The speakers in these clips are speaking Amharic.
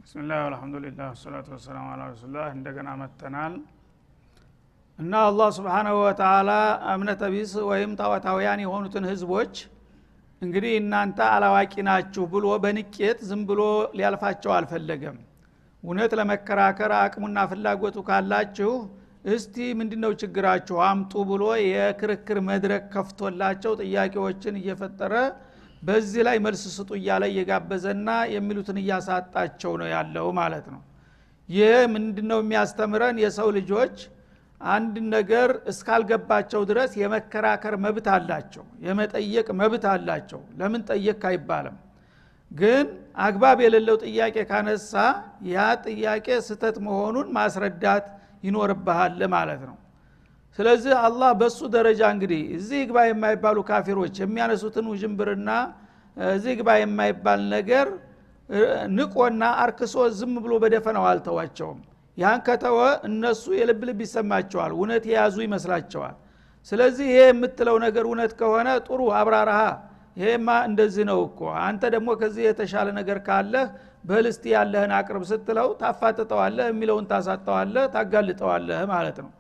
ቢስሚላህ ወልሐምዱሊላህ ወሰላቱ ወሰላሙ ዐላ ረሱሊላህ እንደገና መተናል እና አላህ Subhanahu Wa Ta'ala እምነተ ቢስ ወይም ጣዖታውያን የሆኑትን ህዝቦች እንግዲህ እናንተ አላዋቂ ናችሁ ብሎ በንቄት ዝም ብሎ ሊያልፋቸው አልፈለገም። እውነት ለመከራከር አቅሙና ፍላጎቱ ካላችሁ እስቲ ምንድነው ችግራችሁ አምጡ ብሎ የክርክር መድረክ ከፍቶላቸው ጥያቄዎችን እየፈጠረ በዚህ ላይ መልስ ስጡ እያለ እየጋበዘና የሚሉትን እያሳጣቸው ነው ያለው ማለት ነው። ይሄ ምንድነው የሚያስተምረን? የሰው ልጆች አንድ ነገር እስካልገባቸው ድረስ የመከራከር መብት አላቸው፣ የመጠየቅ መብት አላቸው። ለምን ጠየቅ አይባልም። ግን አግባብ የሌለው ጥያቄ ካነሳ ያ ጥያቄ ስተት መሆኑን ማስረዳት ይኖርብሃል ማለት ነው። ስለዚህ አላህ በሱ ደረጃ እንግዲህ እዚህ ግባ የማይባሉ ካፊሮች የሚያነሱትን ውጅንብርና እዚህ ግባ የማይባል ነገር ንቆና አርክሶ ዝም ብሎ በደፈናው አልተዋቸውም። ያን ከተወ እነሱ የልብ ልብ ይሰማቸዋል፣ እውነት የያዙ ይመስላቸዋል። ስለዚህ ይሄ የምትለው ነገር እውነት ከሆነ ጥሩ አብራራሃ፣ ይሄማ እንደዚህ ነው እኮ አንተ ደግሞ ከዚህ የተሻለ ነገር ካለህ በልስቲ ያለህን አቅርብ ስትለው ታፋጥጠዋለህ፣ የሚለውን ታሳጣዋለህ፣ ታጋልጠዋለህ ማለት ነው።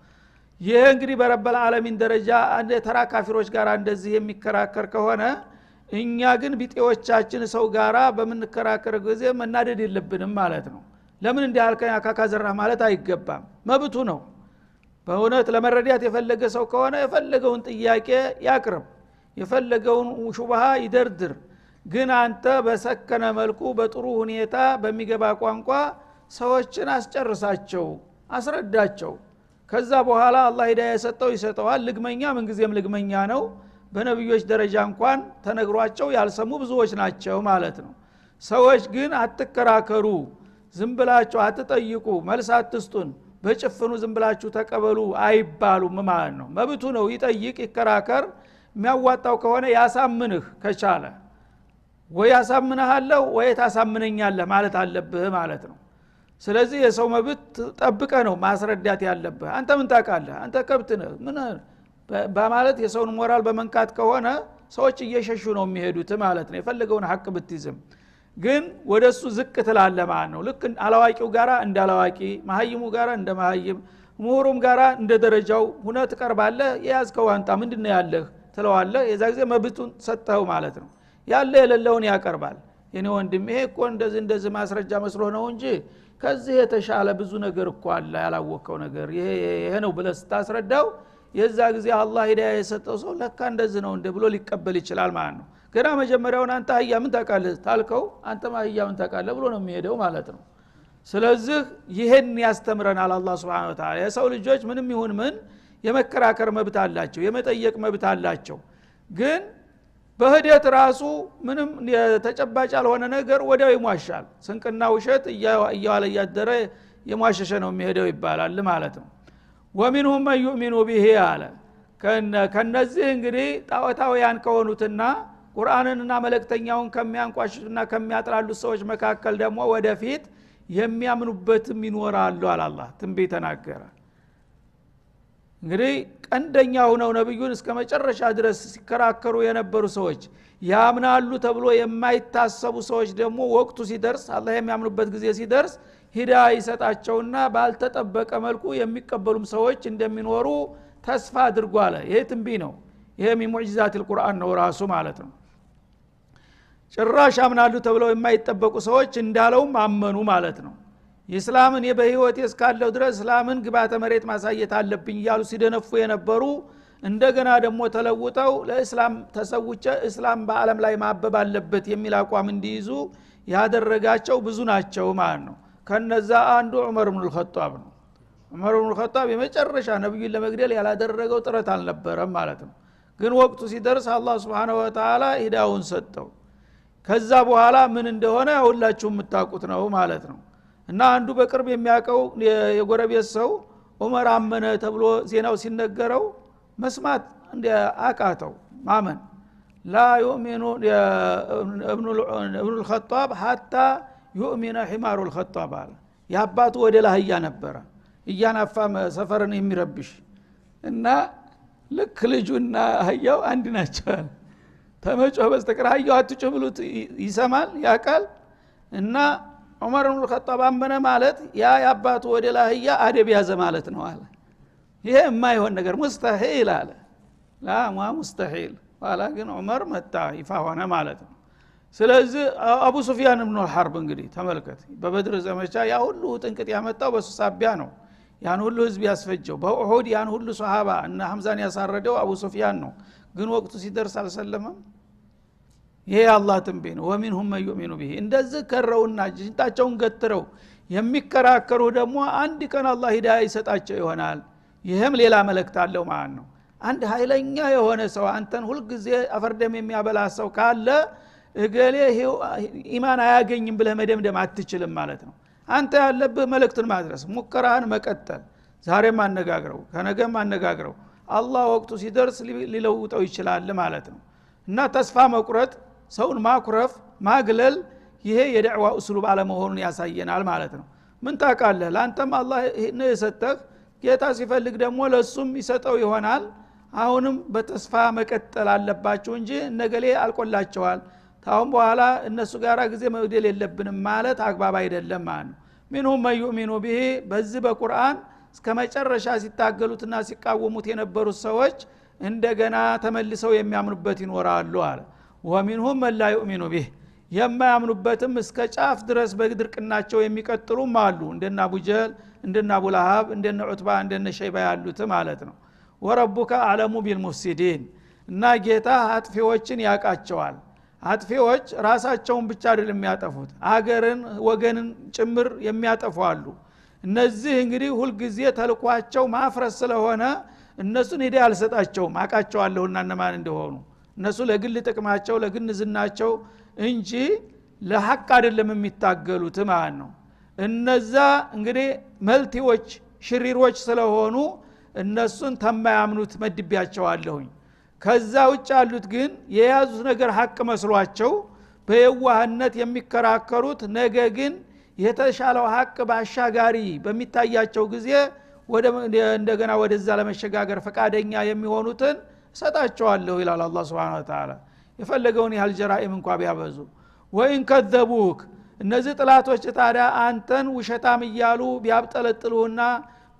ይሄ እንግዲህ በረበል ዓለሚን ደረጃ አንደ ተራ ካፊሮች ጋር እንደዚህ የሚከራከር ከሆነ እኛ ግን ቢጤዎቻችን ሰው ጋራ በመንከራከር ጊዜ መናደድ የለብንም ማለት ነው። ለምን እንዲህ አልከኝ አካካዘራ ማለት አይገባም፣ መብቱ ነው። በእውነት ለመረዳት የፈለገ ሰው ከሆነ የፈለገውን ጥያቄ ያቅርብ፣ የፈለገውን ሹብሃ ይደርድር። ግን አንተ በሰከነ መልኩ በጥሩ ሁኔታ በሚገባ ቋንቋ ሰዎችን አስጨርሳቸው፣ አስረዳቸው። ከዛ በኋላ አላህ ሂዳያ የሰጠው ይሰጠዋል። ልግመኛ ምን ጊዜም ልግመኛ ነው። በነብዮች ደረጃ እንኳን ተነግሯቸው ያልሰሙ ብዙዎች ናቸው ማለት ነው። ሰዎች ግን አትከራከሩ፣ ዝም ብላችሁ አትጠይቁ፣ መልስ አትስጡን፣ በጭፍኑ ዝም ብላችሁ ተቀበሉ አይባሉም ማለት ነው። መብቱ ነው፣ ይጠይቅ፣ ይከራከር። የሚያዋጣው ከሆነ ያሳምንህ ከቻለ ወይ ያሳምንሃለሁ ወይ ታሳምነኛለህ ማለት አለብህ ማለት ነው። ስለዚህ የሰው መብት ጠብቀ ነው ማስረዳት ያለብህ። አንተ ምን ታውቃለህ? አንተ ከብት ነህ ምን በማለት የሰውን ሞራል በመንካት ከሆነ ሰዎች እየሸሹ ነው የሚሄዱት ማለት ነው። የፈለገውን ሐቅ ብትይዝም ግን ወደሱ ዝቅ ትላለህ ማለት ነው። ልክ አላዋቂው ጋራ እንደ አላዋቂ፣ መሀይሙ ጋራ እንደ መሀይም፣ ምሁሩም ጋራ እንደ ደረጃው ሁነ ትቀርባለህ። የያዝከው አንተ ምንድነው ያለህ ትለዋለህ። የዛ ጊዜ መብቱን ሰጠው ማለት ነው። ያለ የሌለውን ያቀርባል። የኔ ወንድም ይሄ እኮ እንደዚህ ማስረጃ መስሎ ነው እንጂ ከዚህ የተሻለ ብዙ ነገር እኮ አለ ያላወቀው ነገር ይሄ ነው ብለህ ስታስረዳው የዛ ጊዜ አላህ ሂዳያ የሰጠው ሰው ለካ እንደዚህ ነው እንደ ብሎ ሊቀበል ይችላል ማለት ነው። ገና መጀመሪያውን አንተ አህያ ምን ታውቃለህ ታልከው አንተ አህያ ምን ታውቃለህ ብሎ ነው የሚሄደው ማለት ነው። ስለዚህ ይሄን ያስተምረናል አላህ Subhanahu Wa Ta'ala። የሰው ልጆች ምንም ይሁን ምን የመከራከር መብት አላቸው፣ የመጠየቅ መብት አላቸው። ግን በህደት ራሱ ምንም ተጨባጭ ያልሆነ ነገር ወዲያው ይሟሻል። ስንቅና ውሸት እያዋለ ያደረ የሟሸሸ ነው የሚሄደው ይባላል ማለት ነው። ወሚንሁም መን ዩእሚኑ ቢሂ አለ። ከነዚህ እንግዲህ ጣዖታውያን ከሆኑትና ቁርአንንና መልእክተኛውን ከሚያንቋሽሹና ከሚያጥላሉት ሰዎች መካከል ደግሞ ወደፊት የሚያምኑበትም ይኖራሉ አለ አላህ ትንቢት ተናገረ። እንግዲህ ቀንደኛ ሆነው ነብዩን እስከ መጨረሻ ድረስ ሲከራከሩ የነበሩ ሰዎች ያምናሉ ተብሎ የማይታሰቡ ሰዎች ደግሞ ወቅቱ ሲደርስ አላህ የሚያምኑበት ጊዜ ሲደርስ ሂዳያ ይሰጣቸውና ባልተጠበቀ መልኩ የሚቀበሉም ሰዎች እንደሚኖሩ ተስፋ አድርጓል። ይሄ ትንቢት ነው። ይሄ ሙዕጂዛቱል ቁርአን ነው ራሱ ማለት ነው። ጭራሽ ያምናሉ ተብለው የማይጠበቁ ሰዎች እንዳለውም አመኑ ማለት ነው። ኢስላምን በህይወት እስካለው ድረስ እስላምን ግባተ መሬት ማሳየት አለብኝ እያሉ ሲደነፉ የነበሩ እንደገና ደግሞ ተለውጠው ለእስላም ተሰውጨ እስላም በአለም ላይ ማበብ አለበት የሚል አቋም እንዲይዙ ያደረጋቸው ብዙ ናቸው ማለት ነው። ከነዛ አንዱ ዑመር ኢብኑ አልኸጣብ ነው። ዑመር ኢብኑ አልኸጣብ የመጨረሻ ነብዩን ለመግደል ያላደረገው ጥረት አልነበረም ማለት ነው። ግን ወቅቱ ሲደርስ አላህ Subhanahu Wa Ta'ala ሂዳውን ሰጠው። ከዛ በኋላ ምን እንደሆነ ሁላችሁም የምታውቁት ነው ማለት ነው። እና አንዱ በቅርብ የሚያቀው የጎረቤት ሰው ዑመር አመነ ተብሎ ዜናው ሲነገረው መስማት እንደ አቃተው ማመን ላ يؤمن ابن الخطاب حتى يؤمن حمار الخطاب አለ። ያባቱ ወደ ላህያ ነበረ እያናፋ ሰፈርን የሚረብሽ እና ልክ ልጁና አህያው አንድ ናቸው። ተመጮህ በስተቀር አህያው አትጮህ ብሉት ይሰማል ያቃል እና ዑመር ኢብኑ ኸጣብ አመነ ማለት ያ ያባቱ ወደ ላህያ አደብ ያዘ ማለት ነው አለ። ይሄ የማይሆን ነገር ሙስተሂል አለ። ላ ሙስተሂል ዋላ ግን ዑመር መጣ ይፋ ሆነ ማለት ነው። ስለዚህ አቡ ሱፊያን ኢብኑ አልሐርብ እንግዲህ ተመልከት በበድር ዘመቻ ያ ሁሉ ጥንቅጥ ያመጣው በሱ ሳቢያ ነው። ያን ሁሉ ህዝብ ያስፈጀው በኡሁድ ያን ሁሉ ሱሐባ እና ሐምዛን ያሳረደው አቡ ሱፊያን ነው። ግን ወቅቱ ሲደርስ አልሰለመም። ይሄ አላህ ትንቢት ነው። ወሚንሁም መን ዩእሚኑ ቢሂ እንደዚህ ከረውና ጅንታቸውን ገትረው የሚከራከሩ ደግሞ አንድ ቀን አላህ ሂዳያ ይሰጣቸው ይሆናል። ይሄም ሌላ መልእክት አለው ማለት ነው። አንድ ኃይለኛ የሆነ ሰው አንተን ሁሉ ጊዜ አፈርደም የሚያበላ ሰው ካለ እገሌ ኢማን አያገኝም ብለህ መደምደም አትችልም ማለት ነው። አንተ ያለብህ መልእክቱን ማድረስ ሙከራህን መቀጠል። ዛሬም አነጋግረው ከነገም አነጋግረው አላህ ወቅቱ ሲደርስ ሊለውጠው ይችላል ማለት ነው። እና ተስፋ መቁረጥ ሰውን ማኩረፍ ማግለል ይሄ የደዕዋ ኡስሉብ አለመሆኑን ያሳየናል ማለት ነው። ምን ታውቃለህ ላንተም አላህ ነው የሰጠህ ጌታ ሲፈልግ ደግሞ ለሱም ይሰጠው ይሆናል። አሁንም በተስፋ መቀጠል አለባችሁ እንጂ እነገሌ አልቆላቸዋል ታውን በኋላ እነሱ ጋራ ጊዜ መግደል የለብንም ማለት አግባብ አይደለም ማለት ነው። منهم من يؤمن به በዚህ በቁርአን እስከ መጨረሻ ሲታገሉትና ሲቃወሙት የነበሩት ሰዎች እንደገና ተመልሰው የሚያምኑበት ይኖራሉ አለ። ومنهم من لا يؤمن به የማያምኑበትም እስከ ጫፍ ድረስ በድርቅናቸው የሚቀጥሉም አሉ። እንደና አቡጀል እንደና አቡላሃብ እንደና ዑትባ እንደና ሸይባ ያሉት ማለት ነው። ወረቡከ አለሙ ቢልሙፍሲዲን እና ጌታ አጥፊዎችን ያቃቸዋል። አጥፊዎች ራሳቸውን ብቻ አይደለም የሚያጠፉት አገርን ወገንን ጭምር የሚያጠፉ አሉ። እነዚህ እንግዲህ ሁሉ ጊዜ ተልኳቸው ማፍረስ ስለሆነ እነሱን ሂዳያ አልሰጣቸውም አቃቸዋለሁና እነማን እንደሆኑ እነሱ ለግል ጥቅማቸው ለግንዝናቸው እንጂ ለሐቅ አይደለም የሚታገሉት ማለት ነው። እነዛ እንግዲህ መልቲዎች ሽሪሮች ስለሆኑ እነሱን ተማያምኑት መድቢያቸዋለሁኝ። ከዛ ውጭ ያሉት ግን የያዙት ነገር ሐቅ መስሏቸው በየዋህነት የሚከራከሩት ነገ ግን የተሻለው ሐቅ ባሻጋሪ በሚታያቸው ጊዜ እንደገና ወደዛ ለመሸጋገር ፈቃደኛ የሚሆኑትን ሰጣቸዋለሁ ይላል አላህ Subhanahu Wa Ta'ala። የፈለገውን ያህል ጀራኢም እንኳን ቢያበዙ ወይን ከذبوك እነዚህ ጥላቶች ታዲያ አንተን ውሸታም እያሉ ቢያብጠለጥሉና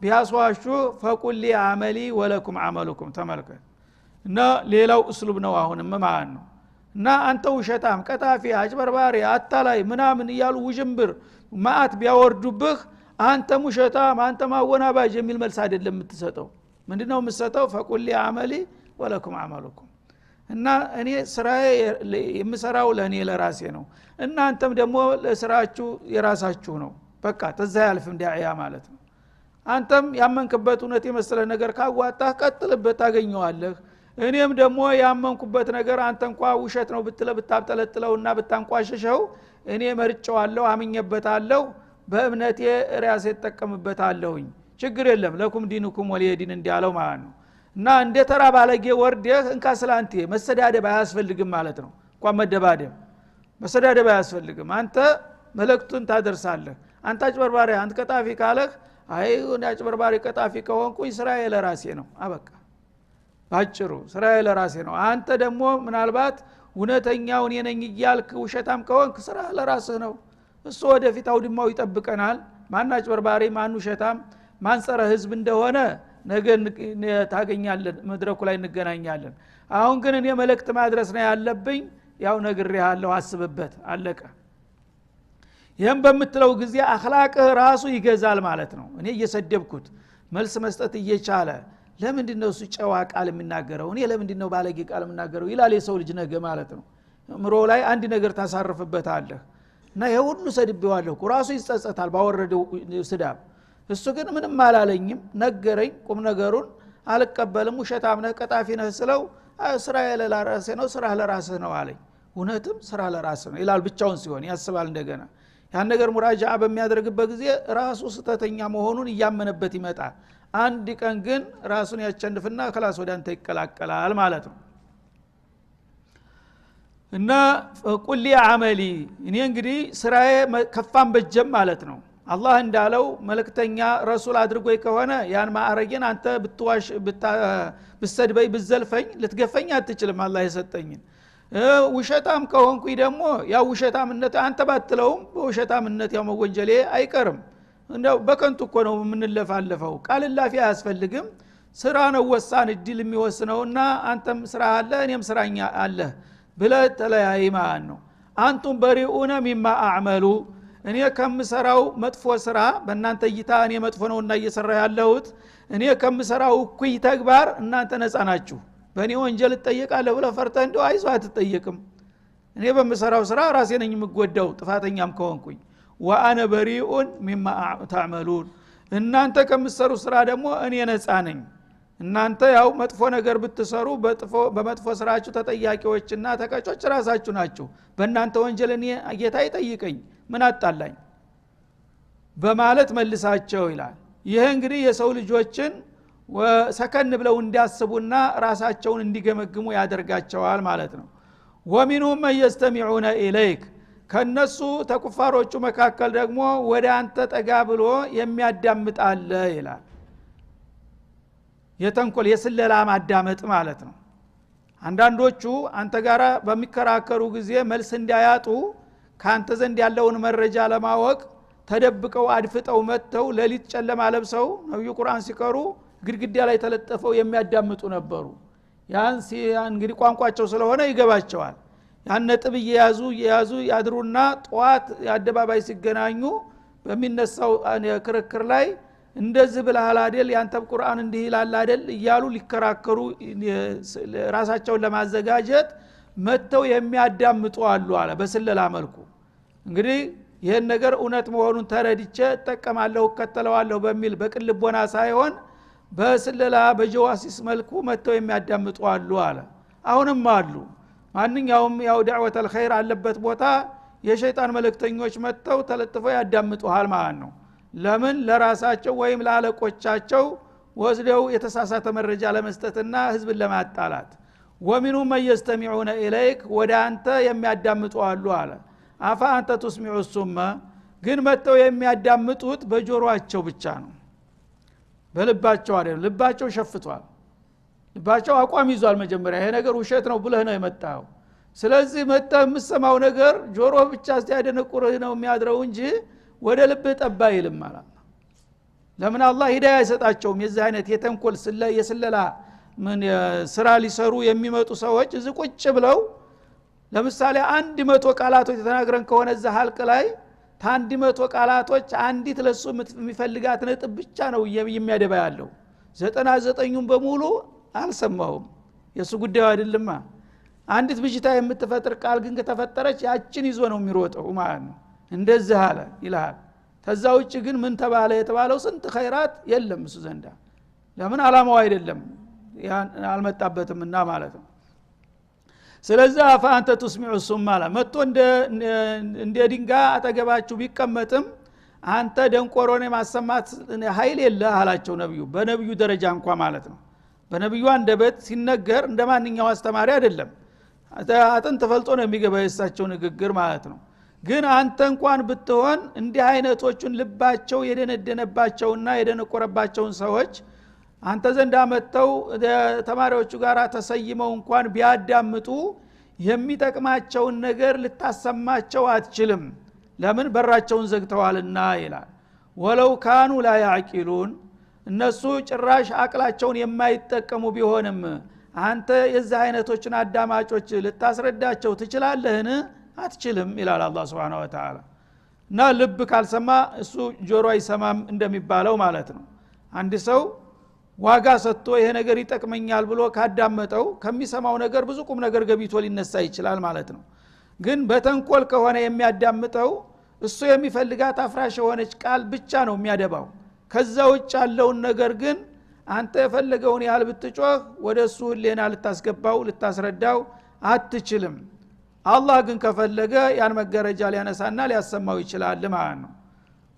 ቢያስዋሹ ፈቁል ሊ አመሊ ወለኩም አመሉኩም ተመልከት እና ሌላው እስሉብ ነው አሁንም ማለት ነው። እና አንተ ውሸታም ቀጣፊ አጭበርባሪ አታላይ ምናምን እያሉ ውጅንብር ማአት ቢያወርዱብህ አንተ ውሸታም አንተ ማወናባጅ የሚል መልስ አይደለም የምትሰጠው። ምንድነው የምትሰጠው? ፈቁል ሊ አመሊ ወለኩም አመሉኩም እና እኔ ስራዬ የምሰራው ለኔ ለራሴ ነው እናንተም ደግሞ ለስራችሁ የራሳችሁ ነው። በቃ ተዛ ያልፍም ዳዒያ ማለት ነው። አንተም ያመንክበት እውነት የመሰለ ነገር ካዋጣህ ቀጥልበት ታገኘዋለህ። እኔም ደግሞ ያመንኩበት ነገር አንተ እንኳን ውሸት ነው ብታብጠለጥለውና ብታንቋሽሸው እኔ መርጫዋለሁ አምኜበታለሁ በእምነቴ ራሴ ተጠቀምበታለሁኝ ችግር የለም ለኩም ዲኑኩም ወሊየዲን እንዲያለው ማለት ነው። እና እንደ ተራ ባለጌ ወርደህ እንካ ስላንቴ መሰዳደብ አያስፈልግም ማለት ነው። እንኳን መደባደብ መሰዳደብ አያስፈልግም። አንተ መልእክቱን ታደርሳለህ። አንተ አጭበርባሪ አንተ ቀጣፊ ካለህ አይ እኔ አጭበርባሪ ቀጣፊ ከሆንኩኝ ስራዬ ለራሴ ነው አበቃ ባጭሩ ስራዬ ለራሴ ነው። አንተ ደግሞ ምናልባት እውነተኛው እኔ ነኝ እያልክ ውሸታም ከሆንክ ስራ ለራስህ ነው። እሱ ወደፊት አውድማው ይጠብቀናል። ማን አጭበርባሪ ማን ውሸታም ማን ጸረ ህዝብ እንደሆነ ነገ ታገኛለን መድረኩ ላይ እንገናኛለን። አሁን ግን እኔ መልእክት ማድረስ ነው ያለብኝ ያው ነግሬሃለሁ አስብበት አለቀ። ይሄን በምትለው ጊዜ አኽላቅህ ራሱ ይገዛል ማለት ነው። እኔ እየሰደብኩት መልስ መስጠት እየቻለ ለምንድነው እሱ ጨዋ ቃል የሚናገረው እኔ ለምንድነው ባለጌ ቃል የምናገረው ይላል የሰው ልጅ ነገ ማለት ነው። ምሮ ላይ አንድ ነገር ታሳርፍበታለህ እና ይሄ ሁሉ ሰድቤዋለሁ ራሱ ይጸጸታል ባወረደው ስዳብ። እሱ ግን ምንም አላለኝም ነገረኝ ቁም ነገሩን አልቀበልም ውሸታም ነህ ቀጣፊ ነህ ስለው ስራዬ ለራሴ ነው ስራህ ለራስህ ነው አለኝ። እውነትም ስራ ለራስህ ነው ይላል ብቻውን ሲሆን ያስባል። እንደገና ያን ነገር ሙራጃዓ በሚያደርግበት ጊዜ ራሱ ስተተኛ መሆኑን እያመነበት ይመጣል። አንድ ቀን ግን ራሱን ያቸንፍና خلاص ወደ አንተ ይቀላቀላል ማለት ነው። እና ቁል ሊ አመሊ እኔ እንግዲህ ስራዬ ከፋም በጀም ማለት ነው። አላህ እንዳለው መልእክተኛ ረሱል አድርጎይ ከሆነ ያን ማዕረጌን አንተ ብትዋሽ ብትሰድበይ ብዘልፈኝ ልትገፈኝ አትችልም። አላህ የሰጠኝን ውሸታም ከሆንኩኝ ደግሞ ያው ውሸታምነት አንተ ባትለውም በውሸታምነት ያው መወንጀሌ አይቀርም እንደው በከንቱ እኮ ነው የምንለፋለፈው ቃልላፊ አያስፈልግም ስራ ነው ወሳን እድል የሚወስነውና አንተም ስራ አለ እኔም ስራኛ አለ ብለህ ተለያይ ማለት ነው አንቱም በሪኡነ ሚማ አዕመሉ እኔ ከምሰራው መጥፎ ስራ በእናንተ እይታ እኔ መጥፎ ነውና እየሰራ ያለሁት እኔ ከምሰራው እኩይ ተግባር እናንተ ነፃ ናችሁ በእኔ ወንጀል እጠየቃለሁ ብለህ ፈርተህ እንደው አይዞህ አትጠየቅም እኔ በምሰራው ስራ ራሴ ነኝ የምጎዳው ጥፋተኛም ከሆንኩኝ ወአነ በሪኡን ሚማ ተዕመሉን እናንተ ከምትሰሩ ስራ ደግሞ እኔ ነፃ ነኝ እናንተ ያው መጥፎ ነገር ብትሰሩ በመጥፎ ስራችሁ ተጠያቂዎችና ተቀጮች ራሳችሁ ናችሁ በእናንተ ወንጀል እኔ ጌታ ይጠይቀኝ ምን አጣላኝ በማለት መልሳቸው ይላል ይሄ እንግዲህ የሰው ልጆችን ሰከን ብለው እንዲያስቡና ራሳቸውን እንዲገመግሙ ያደርጋቸዋል ማለት ነው ወሚንሁም የስተሚዑነ ኢለይክ ከነሱ ተኩፋሮቹ መካከል ደግሞ ወደ አንተ ጠጋ ብሎ የሚያዳምጣለ ይላል የተንኮል የስለላ ማዳመጥ ማለት ነው አንዳንዶቹ አንተ ጋራ በሚከራከሩ ጊዜ መልስ እንዲያያጡ ካንተ ዘንድ ያለውን መረጃ ለማወቅ ተደብቀው አድፍጠው መጥተው ለሊት ጨለማ ለብሰው ነብዩ ቁርአን ሲቀሩ ግድግዳ ላይ ተለጠፈው የሚያዳምጡ ነበሩ ያን እንግዲህ ቋንቋቸው ስለሆነ ይገባቸዋል ያን ነጥብ እየያዙ ያድሩና ጧት አደባባይ ሲገናኙ በሚነሳው ክርክር ላይ እንደዚህ ብለሃል አይደል ያንተ ቁርአን እንዲህ ይላል አይደል እያሉ ሊከራከሩ ራሳቸውን ለማዘጋጀት መተው የሚያዳምጡ አሉ አለ በስለላ መልኩ እንግዲህ ይሄን ነገር እውነት መሆኑን ተረድቼ ተጠቀማለሁ ከተለዋለሁ በሚል በቅልቦና ሳይሆን በስለላ በጀዋሲስ መልኩ መተው የሚያዳምጡ አሉ አለ አሁንም አሉ ማንኛውም ያው ዳዕወተል ኸይር አለበት ቦታ የሸይጣን መልእክተኞች መተው ተለጥፈው ያዳምጡሃል ማለት ነው ለምን ለራሳቸው ወይም ለአለቆቻቸው ወስደው የተሳሳተ መረጃ ለመስጠትና ህዝብን ለማጣላት ወሚንሁም የስተሚዑነ ኢለይክ ወደ አንተ የሚያዳምጡ አሉ አለ አፋ አንተ ተስሚዑ ሱመ ግን መተው የሚያዳምጡት በጆሮአቸው ብቻ ነው በልባቸው አይደለም ልባቸው ሸፍቷል ልባቸው አቋም ይዟል መጀመሪያ ይሄ ነገር ውሸት ነው ብለህ ነው የመጣው ስለዚህ መተህ የምትሰማው ነገር ጆሮ ብቻ ሲያደነቁርህ ነው የሚያድረው እንጂ ወደ ልብ ጠባ ይልም ማለት ነው ለምን አላህ ሂዳያ አይሰጣቸውም የዚህ አይነት የተንኮል የስለላ ምን ስራ ሊሰሩ የሚመጡ ሰዎች እዚህ ቁጭ ብለው ለምሳሌ 100 ቃላቶች ተናግረን ከሆነ እዛ ሐልቅ ላይ ታንዲ 100 ቃላቶች አንዲት ለሱ የሚፈልጋት ነጥብ ብቻ ነው የሚያደባ ያለው 99ኙን በሙሉ አልሰማውም የሱ ጉዳዩ አይደለማ አንዲት ብጅታ የምትፈጥር ቃል ግን ከተፈጠረች ያችን ይዞ ነው የሚሮጠው ማለት ነው እንደዚህ አለ ይላል ከዛ ውጭ ግን ምን ተባለ የተባለው ስንት ኸይራት የለም እሱ ዘንዳ ለምን አላማው አይደለም አልመጣበትምና ማለት ነው ስለዚህ አፋ አንተ ተስሚዑ ሱም ማለት መጥቶ እንደ ድንጋይ አጠገባችሁ ቢቀመጥም አንተ ደንቆሮኔ ማሰማት ኃይል የለህ አላቸው ነብዩ በነብዩ ደረጃ እንኳን ማለት ነው በነብዩ አንደበት ሲነገር እንደማንኛው አስተማሪ አይደለም አጥንት ተፈልጦ ነው የሚገባው የሳቸው ንግግር ማለት ነው ግን አንተ እንኳን ብትሆን እንዲህ አይነቶቹን ልባቸው የደነደነባቸውና የደነቆረባቸውን ሰዎች አንተ ዘንድ አመጣው ተማሪዎቹ ጋር ተሰይመው እንኳን ቢያዳምጡ የሚጠቅማቸውን ነገር ልታሰማቸው አትችልም ለምን በራቸውን ዘግተዋልና ይላል ወለው ካኑ ላ ያዕቂሉን እነሱ ጭራሽ አቅላቸውን የማይጠቀሙ ቢሆንም አንተ የዚህ አይነቶችን አዳማጮች ልታስረዳቸው ትችላለህን አትችልም ይላል አላህ Subhanahu Wa Ta'ala እና ልብ ካልሰማ እሱ ጆሮ አይሰማም እንደሚባለው ማለት ነው አንድ ሰው ዋጋ ሰጥቶ ይሄ ነገር ይጠቅመኛል ብሎ ካዳመጠው ከሚሰማው ነገር ብዙ ቁም ነገር ገቢቶ ሊነሳ ይችላል ማለት ነው ግን በተንኮል ከሆነ የሚያዳምጠው እሱ የሚፈልጋት አፍራሽ የሆነች ቃል ብቻ ነው የሚያደባው ከዛ ውጭ ያለውን ነገር ግን አንተ የፈለገውን ያህል ብትጮህ ወደሱ ሌና ልታስገባው ልታስረዳው አትችልም አላህ ግን ከፈለገ ያን መገረጃ ሊያነሳና ሊያሰማው ይችላል ማለት ነው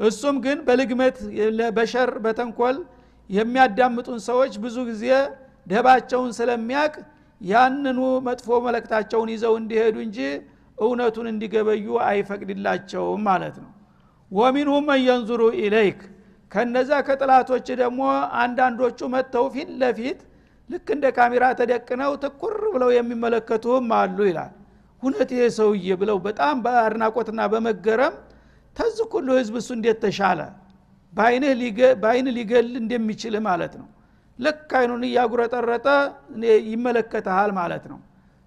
እሱም ግን በልግመት በሸር በተንኮል የሚያዳምጡን ሰዎች ብዙ ጊዜ ደባቸውን ስለሚያቅ ያንኑ መጥፎ መልእክታቸውን ይዘው እንዲሄዱ እንጂ እውነቱን እንዲገበዩ አይፈቅድላቸውም ማለት ነው ወሚንሁም ينظر ኢለይክ ከነዛ ከጥላቶች ደግሞ አንዳንዶቹ መተው ፊት ለፊት ልክ እንደ ካሜራ ተደቅነው ትኩር ብለው የሚመለከቱም አሉ ይላል ሁነቴ ሰውዬ ብለው በጣም በአድናቆትና በመገረም ተዝኩሉ ህዝብ እሱ እንዴት ተሻለ ባይን ሊገል እንደሚችል ማለት ነው። ልክ አይኑን ያጉረጠረጠ ይመለከታል ማለት ነው።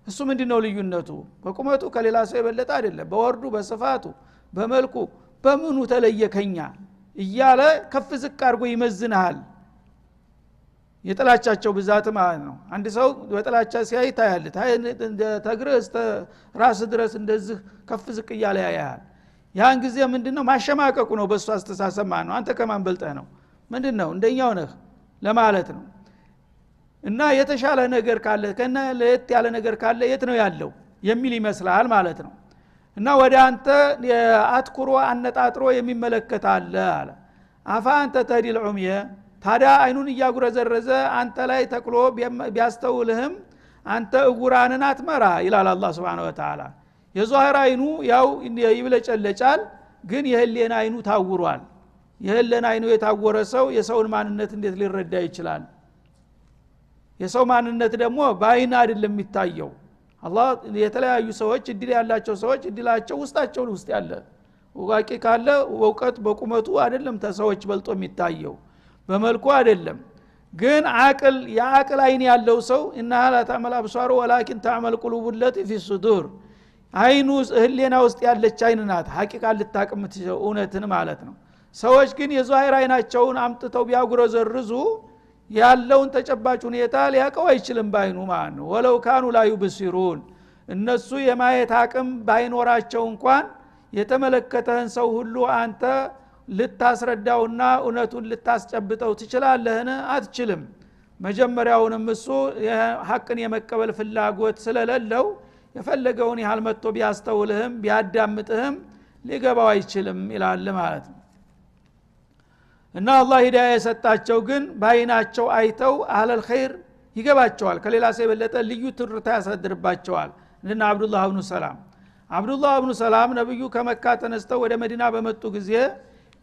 እሱ ምንድነው ልዩነቱ? በቁመቱ ከሌላ ሰው የበለጠ አይደለም፣ በወርዱ በስፋቱ በመልኩ በምኑ ተለየከኛ እያለ ከፍ ዝቅ አድርጎ ይመዝናል። የጥላቻቸው ብዛት ማለት ነው። አንድ ሰው በጥላቻ ሲያይ ታያል ተግረህ እስከ ራስ ድረስ እንደዚህ ከፍ ዝቅ እያለ ያያል። ያን ጊዜ ምንድነው ማሸማቀቁ ነው በሱ አስተሳሰብ ማለት ነው። አንተ ከማን በልጠህ ነው ምንድነው እንደኛው ነህ ለማለት ነው። እና የተሻለ ነገር ካለ ከና ለየት ያለ ነገር ካለ የት ነው ያለው የሚል ይመስላል ማለት ነው። እና ወደ አንተ አትኩሮ አነጣጥሮ የሚመለከት አለ አለ። አፋ አንተ ተዲል ዑምየ ታዲያ አይኑን ያጉረዘረዘ አንተ ላይ ተክሎ ቢያስተውልህም አንተ እጉራንን አትመራ ይላል አላህ Subhanahu Wa Ta'ala። የዛሂር አይኑ ያው ይብለጨለጫል፣ ግን የህሊና አይኑ ታውሯል። የህሊና አይኑ የታወረ ሰው የሰውን ማንነት እንዴት ሊረዳ ይችላል? የሰው ማንነት ደግሞ በአይን አይደለም የሚታየው። አላህ የተለያዩ ሰዎች እድል ያላቸው ሰዎች እድላቸው ውስጣቸው ውስጥ ያለ ወቃቂ ካለ ወቀት በቁመቱ አይደለም ተሰዎች በልጦ የሚታየው በመልኩ አይደለም። ግን አቅል የአቅል አይን ያለው ሰው انها لا تعمل ابصار ولكن تعمل قلوب التي في الصدور አይኑ ህሊና ውስጥ ያለች አይን ናት ሐቂቃ ልታቀምት እውነትን ማለት ነው። ሰዎች ግን የዛሂር አይናቸውን አምጥተው ቢያጉረዘርዙ ያለውን ተጨባጭ ሁኔታ ሊያቀው አይችልም ባይኑ ማለት ነው። ወለው ካኑ ላ ይብሲሩን እነሱ የማየት አቅም ባይኖራቸው እንኳን የተመለከተህን ሰው ሁሉ አንተ ልታስረዳውና እውነቱን ልታስጨብጠው ትችላለህን? አትችልም። መጀመሪያውንም እሱ ሐቅን የመቀበል ፍላጎት ስለሌለው የፈለገውን ያህል መጥቶ ቢያስተውልህም ቢያዳምጥህም ሊገባው አይችልም ይላል ማለት ነው። እና አላህ ሂዳያ የሰጣቸው ግን ባይናቸው አይተው አህለል ኸይር ይገባቸዋል። ከሌላ ሰው የበለጠ ልዩ ትርታ ያሳድርባቸዋል። እና አብዱላህ ኢብኑ ሰላም ነብዩ ከመካ ተነስተው ወደ መዲና በመጡ ጊዜ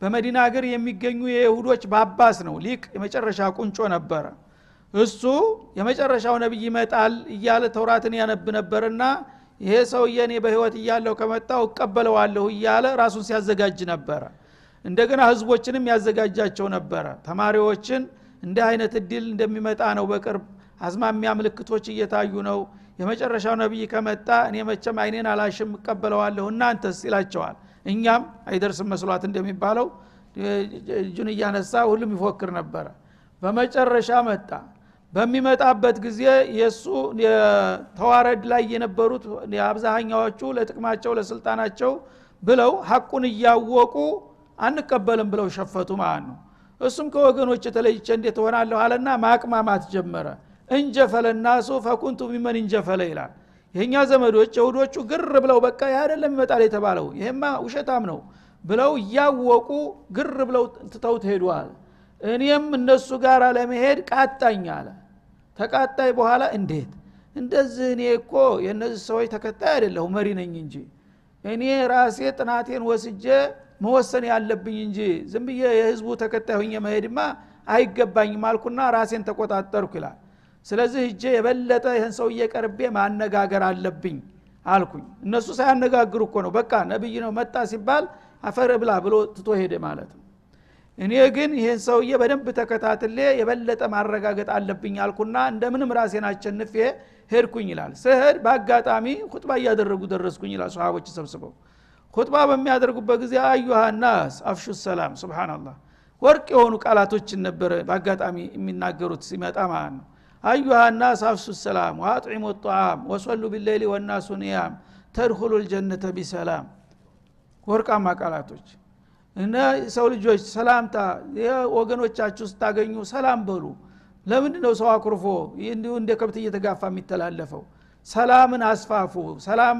በመዲና ሀገር የሚገኙ የይሁዶች ባባስ ነው ሊቅ የመጨረሻ ቁንጮ ነበረ። እሱ የመጨረሻው ነብይ ይመጣል እያለ ተውራትን ያነብ ነበርና ይሄ ሰውዬ እኔ በህይወት እያለሁ ከመጣው እቀበለዋለሁ እያለ ራሱን ሲያዘጋጅ ነበር። እንደገና ህዝቦችንም ያዘጋጃቸው ነበር። ተማሪዎችን እንደ አይነት እድል እንደሚመጣ ነው በቅርብ አዝማሚያ ምልክቶች እየታዩ ነው። የመጨረሻው ነብይ ከመጣ እኔ መቼም አይኔን አላሽም እቀበለዋለሁ እናንተስ ይላቸዋል። እኛም አይደርስም መስሏት እንደሚባለው እጁን እያነሳ ሁሉም ይፎክር ነበር። በመጨረሻ መጣ። በሚመጣበት ጊዜ የሱ ተዋረድ ላይ የነበሩት የአብዛኛዎቹ ለጥቅማቸው ለስልጣናቸው ብለው ሐቁን እያወቁ አንቀበልም ብለው ሸፈቱ ማለት ነው። እሱም ከወገኖች ተለይቼ እንዴት ሆናለሁ አለና ማቅማማት ጀመረ። እንጀፈለናሱ ፈኩንቱ ቢመን እንጀፈለ ይላል። የኛ ዘመዶች ይሁዶቹ ግር ብለው በቃ ያደለም ይመጣል የተባለው ይሄማ ውሸታም ነው ብለው ያወቁ ግር ብለው ተተውት ሄዷል። እኔም እነሱ ጋር ለመሄድ ቃጣኝ አለ። ተቃጣይ በኋላ እንዴት እንደዚህ እኔ እኮ የነዚህ ሰዎች ተከታይ አይደለሁ መሪ ነኝ እንጂ እኔ ራሴ ጥናቴን ወስጄ መወሰን ያለብኝ እንጂ ዝም ብዬ የህዝቡ ተከታይ ሆኜ መሄድማ አይገባኝም አልኩና ራሴን ተቆጣጣርኩ ይላል። ስለዚህ እጄ የበለጠ ይሄን ሰው እየቀርቤ ማነጋገር አለብኝ አልኩኝ። እነሱ ሳያነጋግሩ እኮ ነው በቃ ነብይ ነው መጣ ሲባል አፈር ብላ ብሎ ትቶ ሄደ ማለት ነው። እኔ ግን ይሄን ሰውዬ በደንብ ተከታትሌ የበለጠ ማረጋገጥ አለብኝ አልኩና እንደምንም ራሴን አቸንፌ ሄድኩኝ ይላል። ስሄድ በአጋጣሚ ኹጥባ ያደረጉ ደረስኩኝ ይላል። ሱሐቦች ተሰብስበው ኹጥባ በሚያደርጉበት ጊዜ አዩሃ الناس አፍሹ ሰላም ሱብሃንአላህ ወርቅ የሆኑ ቃላቶችን ነበር በአጋጣሚ የሚናገሩት ሲመጣ ማለት ነው። አዩሃ الناس አፍሹ ሰላም ወአጥዒሙ الطعام وصلوا بالليل والناس نيام تدخلوا الجنة بسلام ወርቃማ ቃላቶች እና ሰው ልጆች ሰላምታ የወገኖቻችሁ ስታገኙ ሰላም በሉ። ለምንድነው ሰው አኩርፎ እንዲሁ እንደ ከብት እየተጋፋ የሚተላለፈው? ሰላምን አስፋፉ፣ ሰላም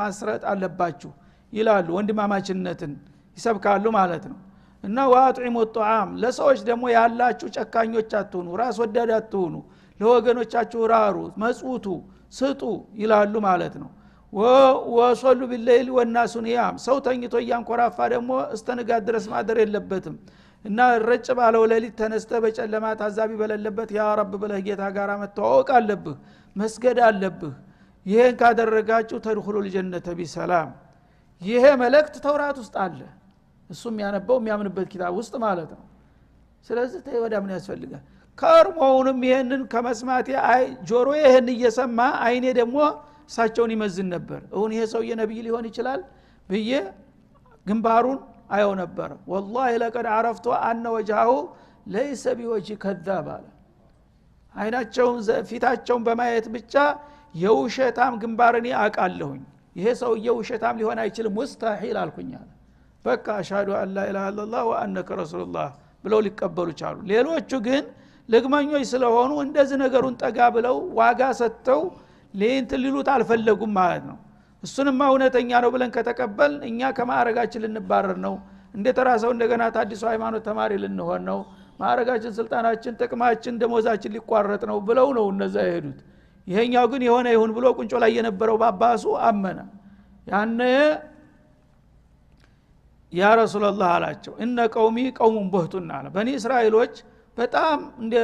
ማስረጥ አለባችሁ ይላሉ። ወንድማማችነትን ይሰብካሉ ማለት ነው። እና ወአጥዒሙ الطعام ለሰዎች ደግሞ ያላችሁ ጨካኞች አትሁኑ፣ ራስ ወዳድ አትሁኑ፣ ለወገኖቻችሁ ራሩ፣ መጽውቱ፣ ስጡ ይላሉ ማለት ነው። ወሶሉ بالليل والناس نيام ሰው ተኝቶ ያንኮራፋ ደግሞ እስተንጋት ድረስ ማደር የለበትም። እና ረጭ ባለው ሌሊት ተነስተ በጨለማ ታዛቢ በሌለበት ያ ረብ ብለህ ጌታ ጋር መተዋወቅ አለብህ፣ መስገድ አለብህ። ይሄን ካደረጋችሁ ተድኹሉል ጀነተ ቢሰላም ይሄ መልእክት ተውራት ውስጥ አለ እሱም ያነበው የሚያምንበት ኪታብ ውስጥ ማለት ነው ስለዚህ ተይወዳ ምን ያስፈልጋል ከርሞውንም ይሄንን ከመስማቴ አይ ጆሮ ይሄን እየሰማ አይኔ ደግሞ እሳቸውን ይመዝን ነበር እውን ይሄ ሰውዬ ነብይ ሊሆን ይችላል ብዬ ግንባሩን አየው ነበር والله لقد عرفت ان وجهه ليس بوجه كذاب አይናቸውን ፊታቸውን በማየት ብቻ የውሸታም ግንባርን ያቃለሁኝ ይሄ ሰውዬ ውሸታም ሊሆን አይችልም ሙስተሂል አልኩኛል በቃ አሽሃዱ አን ላ ኢላሃ ኢላላህ ወአነከ ረሱሉላህ ብለው ሊቀበሉ ቻሉ ሌሎቹ ግን ለግማኞች ስለሆኑ እንደዚህ ነገሩን ጠጋ ብለው ዋጋ ሰጥተው ሊሉት አልፈለጉም ማለት ነው እሱንማ እውነተኛ ነው ብለን ከተቀበል እኛ ከማዕረጋችን ልንባረር ነው እንደተራሰው እንደገና ታዲሱ ሃይማኖት ተማሪ ልንሆን ነው ማዕረጋችን ስልጣናችን ጥቅማችን ደሞዛችን ሊቋረጥ ነው ብለው ነው እነዛ የሄዱት ይሄኛው ግን የሆነ ይሁን ብሎ ቁንጮ ላይ የነበረው ባባሱ አመነ ያነ ያ ረሱላህ አላቸው እነ ቀውሚ ቀውሙን በህቱና አለ በኒ እስራኤሎች በጣም እንደ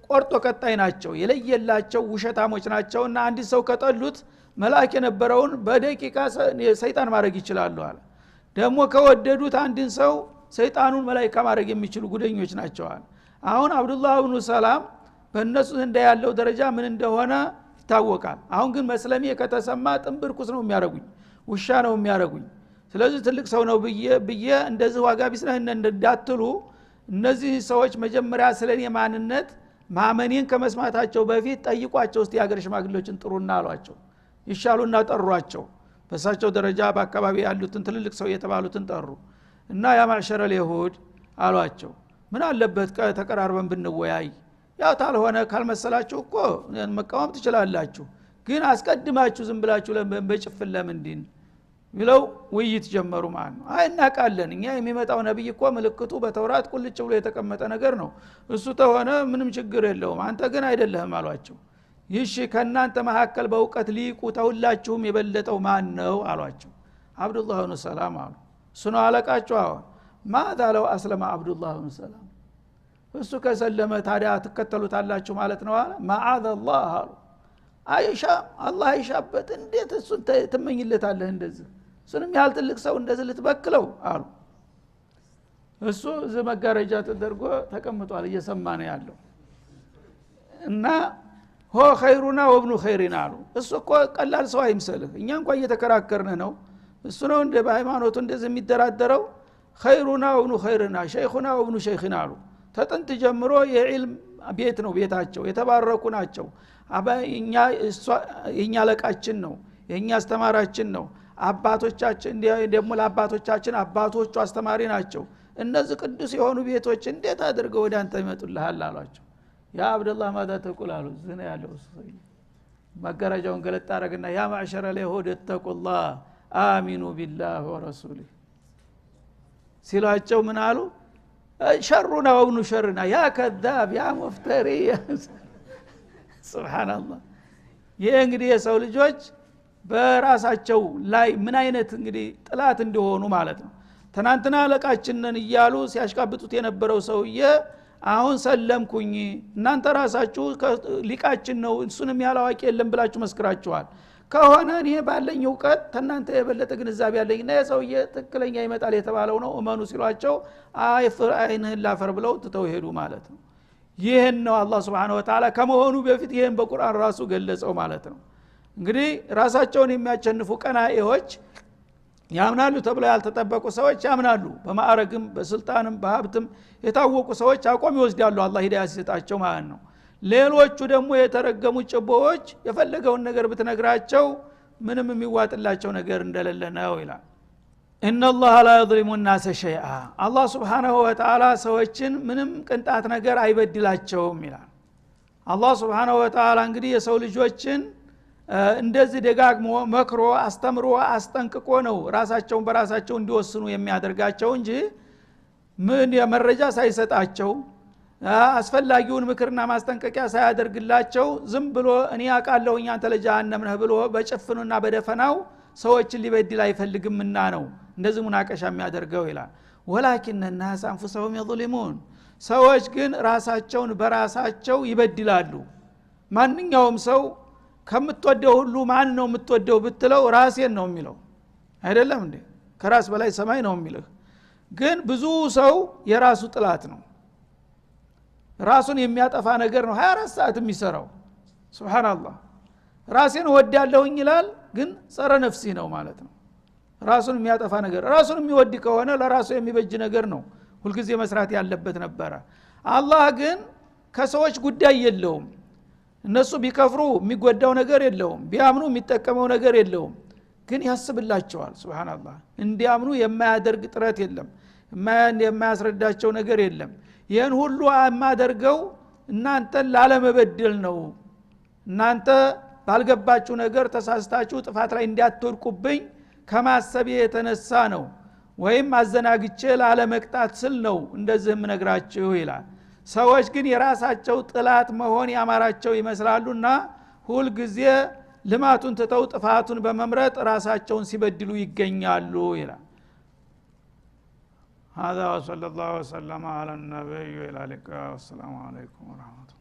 ቆርጦ ቀጣይ ናቸው የለየላቸው ውሸታሞች ናቸውና አንድ ሰው ከጠሉት መልአክ የነበረውን በደቂቃ ሰይጣን ማድረግ ይችላሉ አለ ደግሞ ከወደዱት አንድን ሰው ሰይጣኑን መላእክት ማድረግ የሚችሉ ጉደኞች ናቸው አለ አሁን አብዱላህ ኢብኑ ሰላም በእነሱ እንደ ያለው ደረጃ ምን እንደሆነ ይታወቃል አሁን ግን መስለሚ ከተሰማ ጥንብርኩስ ነው የሚያረጉኝ ውሻ ነው የሚያረጉኝ ስለዚህ ትልቅ ሰው ነው ብዬ እንደዚህ ዋጋ ቢስነህ እንዳትሉ እነዚህ ሰዎች መጀመሪያ ስለኔ ማንነት ማመኔን ከመስማታቸው በፊት ጠይቋቸው እስቲ ያገር ሽማግሌዎችን ጥሩና አሏቸው ይሻሉና ጠሯቸው በሳቸው ደረጃ በአካባቢ ያሉትን ትልልቅ ሰው የተባሉትን ጠሩ እና ያ ማዕሸረል ይሁድ አሏቸው ምን አለበት ተቀራርበን ብንወያይ ያው ታልሆነ ካልመሰላችሁ እኮ መቃወም ትችላላችሁ ግን አስቀድማችሁ ዝም ብላችሁ በጭፍን ለምንድን ብለው ውይይት ጀመሩ ማለት ነው አይናቃለን እኛ የሚመጣው ነብይ እኮ ምልክቱ በተውራት ቁልጭ ብሎ የተቀመጠ ነገር ነው እሱ ተሆነ ምንም ችግር የለውም አንተ ግን አይደለህም አሏቸው ይሽ ከናንተ መሐከል በእውቀት ሊቁ ተውላችሁም የበለጠው ማን ነው አሏቸው አብዱላህ ኢብኑ ሰላም አሉ እሱ ነው አለቃቸው አሁን ማዳ ለው አስለማ አብዱላህ ኢብኑ ሰላም እሱ ከሰለመ ታዲያ ተከተሉታላችሁ ማለት ነው አለ ማዓዘላህ አሉ አይሻ አላህ ይሻበት እንዴት እሱን ትመኝለታለህ እንደዚህ እሱንም ያህል ትልቅ ሰው እንደዚህ ልትበክለው አሉ እሱ ዘመጋረጃ ተደርጎ ተቀምጧል እየሰማ ነው ያለው እና ሆ ኸይሩና ወብኑ ኸይሪና አሉ እሱ እኮ ቀላል ሰው አይምሰልህ እኛ እንኳን እየተከራከርን ነው እሱ ነው እንደ በሃይማኖቱ እንደዚህ የሚደራደረው ኸይሩና ወብኑ ኸይሪና ሸይኹና ወብኑ ሸይኺና አሉ ተጥንት ጀምሮ የዒልም ቤት ነው ቤታቸው የተባረኩ ናቸው የኛ ለቃችን ነው የኛ አስተማራችን ነው አባቶቻችን ደግሞ ለአባቶቻችን አባቶቹ አስተማሪ ናቸው እነዚህ ቅዱስ የሆኑ ቤቶች እንዴት አድርገው ወደ አንተ ይመጡልሃል አሏቸው ያ አብዱላህ ማዳ ተቁል አሉ ዝና ያለው ሰውዬ መጋረጃውን ገለጥ አረግና ያ ማዕሸረ ለይሁድ ተቁላህ አሚኑ ቢላሂ ወረሱሊሂ ሲላቸው ምን አሉ ሸሩና ወብኑ ሸርና ያ ከዛብ ያ ሙፍተሪ ሱብሃንአላህ ይሄ እንግዲህ የሰው ልጆች በራሳቸው ላይ ምን አይነት እንግዲህ ጥላት እንደሆኑ ማለት ነው ትናንትና ለቃችንን እያሉ ሲያሽቃብጡት የነበረው ሰውዬ አሁን ሰለምኩኝ እናንተ ራሳችሁ ሊቃችን ነው እሱንም ያላዋቂ የለም ብላችሁ መስክራችኋል ከሆነ እኔ ባለኝ ዕውቀት ተናንተ የበለጠ ግንዛቤ ያለኝና የሰውዬ ትክክለኛ ይመጣል የተባለው ነው እመኑ ሲሏቸው አይንህን ላፈር ብለው ተተው ሄዱ ማለት ነው ይሄን ነው አላህ Subhanahu Wa Ta'ala ከመሆኑ በፊት ይሄን በቁርአን ራሱ ገለጸው ማለት ነው እንግዲህ ራሳቸውን የሚያቸንፉ ቀናኢዎች ያምናሉ ተብለው ያልተጠበቁ ሰዎች ያምናሉ በማዕረግም በስልጣንም በሀብትም የታወቁ ሰዎች አቋም ይወስዳሉ አላህ ሂዳያ ሲሰጣቸው ማለት ነው ሌሎቹ ደግሞ የተረገሙ ጭቦዎች የፈለገውን ነገር ብትነግራቸው ምንም የሚዋጥላቸው ነገር እንደሌለ ነው ይላል ኢነላህ ላ የظሊሙ الناس شيئا አላህ Subhanahu Wa Ta'ala ሰዎችን ምንም ቅንጣት ነገር አይበድላቸውም ይላል አላህ Subhanahu Wa Ta'ala እንግዲህ የሰው ልጆችን እንደዚህ ደጋግሞ መክሮ አስተምሮ አስጠንቅቆ ነው ራሳቸውን በራሳቸው እንዲወስኑ የሚያደርጋቸው እንጂ ምን የመረጃ ሳይሰጣቸው አስፈላጊውን ምክርና ማስጠንቀቂያ ሳያደርግላቸው ዝም ብሎ እኔ አቃለሁኝ አንተ ለጀሃነም ነህ ብሎ በጭፍኑና በደፈናው ሰዎችን ሊበድል አይፈልግምና ነው እንደዚህ ሙናቀሻ የሚያደርገው ይላል ወላኪን الناس انفسهم يظلمون ሰዎች ግን ራሳቸውን በራሳቸው ይበድላሉ ማንኛውም ሰው ከምትወደው ሁሉ ማን ነው የምትወደው ብትለው ራሴን ነው የሚለው አይደለም እንዴ ከራስ በላይ ሰማይ ነው የሚልህ ግን ብዙ ሰው የራሱ ጥላት ነው ራሱን የሚያጠፋ ነገር ነው 24 ሰዓት የሚሰራው ሱብሃንአላህ ራሴን ወዳለሁኝ ይላል ግን ጸረ ነፍሲ ነው ማለት ነው ራሱን የሚያጠፋ ነገር ራሱን የሚወድ ከሆነ ለራሱ የሚበጅ ነገር ነው ሁሉ ጊዜ መስራት ያለበት ነበር አላህ ግን ከሰዎች ጉዳይ የለውም እነሱ ቢከፍሩ የሚጎዳው ነገር የለውም ቢያምኑ የሚጠቀመው ነገር የለውም ግን ያስብላቸዋል ሱብሃንአላህ እንዲያምኑ የማያደርግ ጥረት የለም የማያስረዳቸው ነገር የለም ይሄን ሁሉ የማደርገው እናንተን ላለመበደል ነው እናንተ ባልገባችሁ ነገር ተሳስታችሁ ጥፋት ላይ እንዲያትወድቁብኝ ከማሰብ የተነሳ ነው ወይም አዘናግቼ ላለመቅጣት ስል ነው እንደዚህም ነግራችሁ ይላል ሰዎች ግን የራሳቸው ጥላት መሆን ያማራቸው ይመስላሉና ሁሉ ጊዜ ልማቱን ተተው ጥፋቱን በመምረጥ ራሳቸውን ሲበድሉ ይገኛሉ ይላል هذا وصلى الله وسلم على النبي وعلى اله وصحبه والسلام عليكم ورحمه الله